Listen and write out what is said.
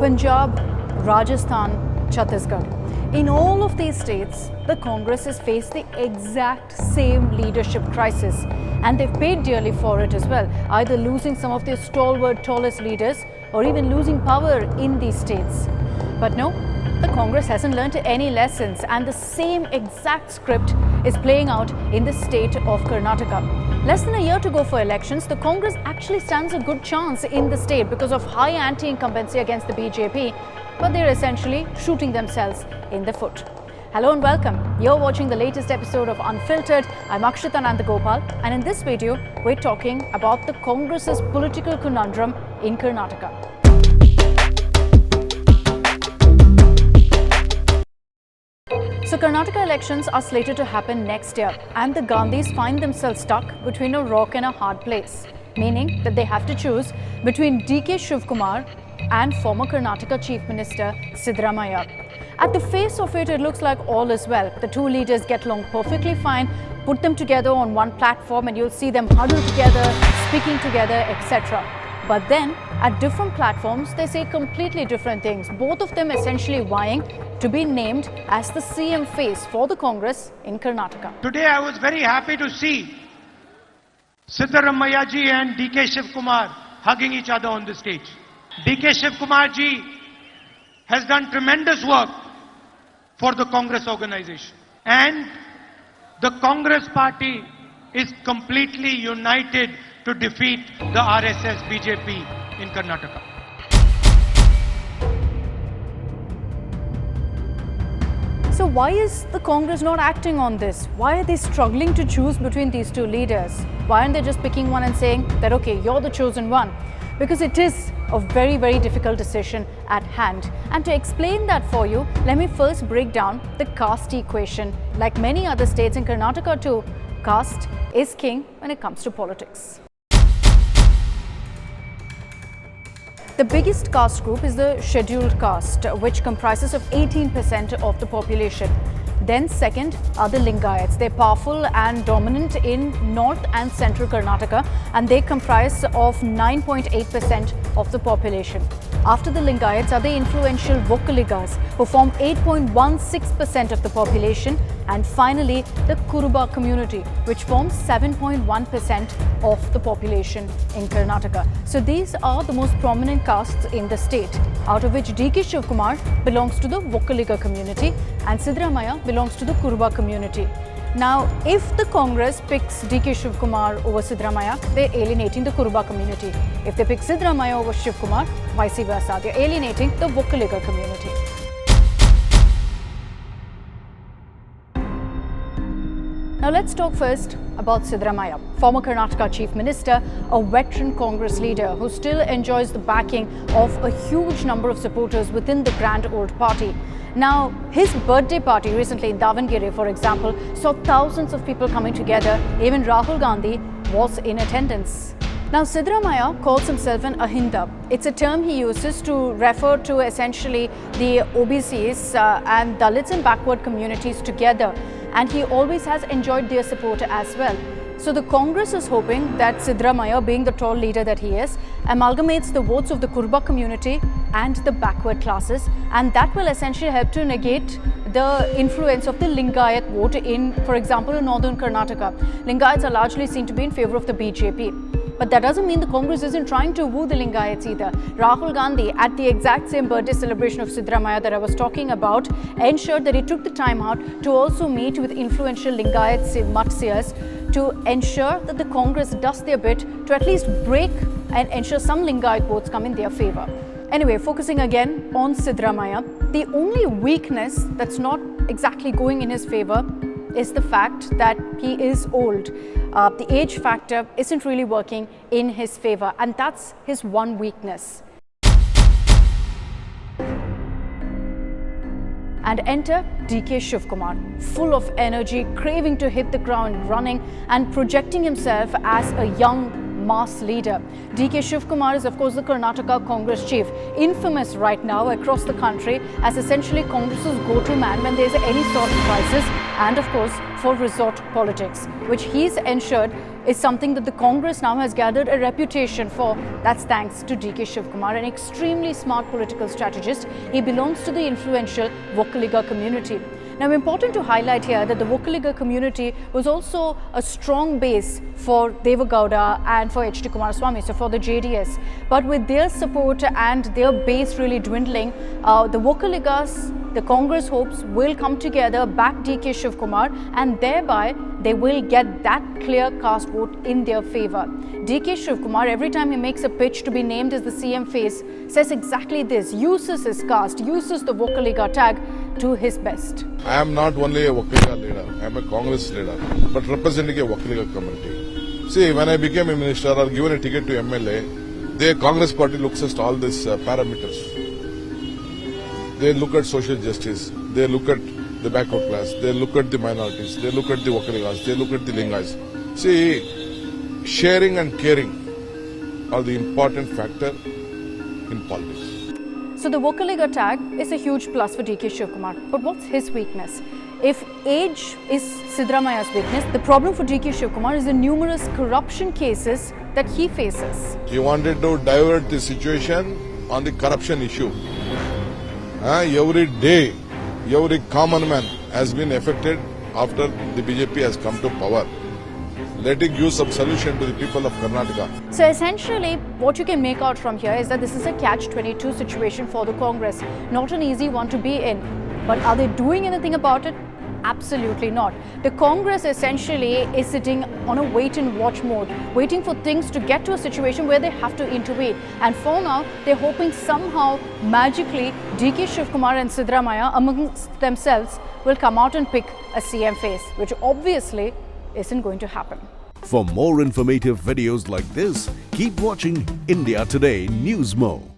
Punjab, Rajasthan, Chhattisgarh. In all of these states, the Congress has faced the exact same leadership crisis, and they've paid dearly for it as well, either losing some of their stalwart, tallest leaders or even losing power in these states. But no, the Congress hasn't learned any lessons, and the same exact script is playing out in the state of Karnataka. Less than a year to go for elections, the Congress actually stands a good chance in the state because of high anti-incumbency against the BJP, but they're essentially shooting themselves in the foot. Hello and welcome. You're watching the latest episode of Unfiltered. I'm Akshita Nandagopal, and in this video, we're talking about the Congress's political conundrum in Karnataka. So Karnataka elections are slated to happen next year, and the Gandhis find themselves stuck between a rock and a hard place, meaning that they have to choose between DK Shivkumar and former Karnataka Chief Minister Siddaramaiah. At the face of it, it looks like all is well. The two leaders get along perfectly fine. Put them together on one platform and you'll see them huddled together, speaking together, etc. But then, at different platforms, they say completely different things. Both of them essentially vying to be named as the CM face for the Congress in Karnataka. Today I was very happy to see Siddaramaiah ji and DK Shivkumar hugging each other on the stage. DK Shivkumar ji has done tremendous work for the Congress organization, and the Congress party is completely united to defeat the RSS BJP in Karnataka. So why is the Congress not acting on this? Why are they struggling to choose between these two leaders? Why aren't they just picking one and saying that, okay, you're the chosen one? Because it is a very, very difficult decision at hand. And to explain that for you, let me first break down the caste equation. Like many other states in Karnataka too, caste is king when it comes to politics. The biggest caste group is the scheduled caste, which comprises of 18% of the population. Then second are the Lingayats. They're powerful and dominant in north and central Karnataka, and they comprise of 9.8% of the population. After the Lingayats are the influential Vokkaligas, who form 8.16% of the population, and finally the Kuruba community, which forms 7.1% of the population in Karnataka. So these are the most prominent castes in the state, out of which DK Shivkumar belongs to the Vokkaliga community and Siddaramaiah belongs to the Kuruba community. Now, if the Congress picks DK Shivkumar over Siddaramaiah, they're alienating the Kuruba community. If they pick Siddaramaiah over Shivkumar, vice versa, they're alienating the Vokkaliga community. Now let's talk first about Siddaramaiah, former Karnataka Chief Minister, a veteran Congress leader who still enjoys the backing of a huge number of supporters within the grand old party. Now, his birthday party recently in Davangere, for example, saw thousands of people coming together. Even Rahul Gandhi was in attendance. Now, Siddaramaiah calls himself an Ahinda. It's a term he uses to refer to essentially the OBCs and Dalits and backward communities together. And he always has enjoyed their support as well. So the Congress is hoping that Siddaramaiah, being the tall leader that he is, amalgamates the votes of the Kuruba community and the backward classes, and that will essentially help to negate the influence of the Lingayat vote in, for example, in northern Karnataka. Lingayats are largely seen to be in favor of the BJP. But that doesn't mean the Congress isn't trying to woo the Lingayats either. Rahul Gandhi, at the exact same birthday celebration of Siddaramaiah that I was talking about, ensured that he took the time out to also meet with influential Lingayats Matsiyas to ensure that the Congress does their bit to at least break and ensure some Lingayat votes come in their favor. Anyway, focusing again on Siddaramaiah, the only weakness that's not exactly going in his favor is the fact that he is old. The age factor isn't really working in his favor, and that's his one weakness. And enter DK Shivkumar, full of energy, craving to hit the ground running and projecting himself as a young mass leader. DK Shivkumar is of course the Karnataka Congress chief, infamous right now across the country as essentially Congress's go-to man when there is any sort of crisis, and of course for resort politics, which he's ensured is something that the Congress now has gathered a reputation for. That's thanks to DK Shivkumar, an extremely smart political strategist. He belongs to the influential Vokkaliga community. Now, important to highlight here that the Vokkaliga community was also a strong base for Devagowda and for H.D. Kumaraswamy, so for the JDS. But with their support and their base really dwindling, the Vokkaligas, the Congress hopes, will come together, back DK Shivkumar, and thereby they will get that clear cast vote in their favor. DK Shivkumar, every time he makes a pitch to be named as the CM face, says exactly this, uses his caste, uses the Vokkaliga tag to his best. I am not only a Vokkaliga leader, I am a Congress leader, but representing a Vokkaliga community. See, when I became a minister or given a ticket to MLA, the Congress party looks at all these parameters. They look at social justice, they look at the backward class, they look at the minorities, they look at the Vokkaligas, they look at the Lingais. See, sharing and caring are the important factor in politics. So the Vokkaliga tag is a huge plus for DK Shivkumar. But what's his weakness? If age is Siddaramaiah's weakness, the problem for DK Shivkumar is the numerous corruption cases that he faces. He wanted to divert the situation on the corruption issue. Every day, every common man has been affected after the BJP has come to power. Let it give some solution to the people of Karnataka. So essentially, what you can make out from here is that this is a catch-22 situation for the Congress. Not an easy one to be in. But are they doing anything about it? Absolutely not. The Congress essentially is sitting on a wait-and-watch mode, waiting for things to get to a situation where they have to intervene. And for now, they're hoping somehow, magically, DK Shivkumar and Siddaramaiah amongst themselves will come out and pick a CM face, which obviously isn't going to happen. For more informative videos like this, keep watching India Today News Mo.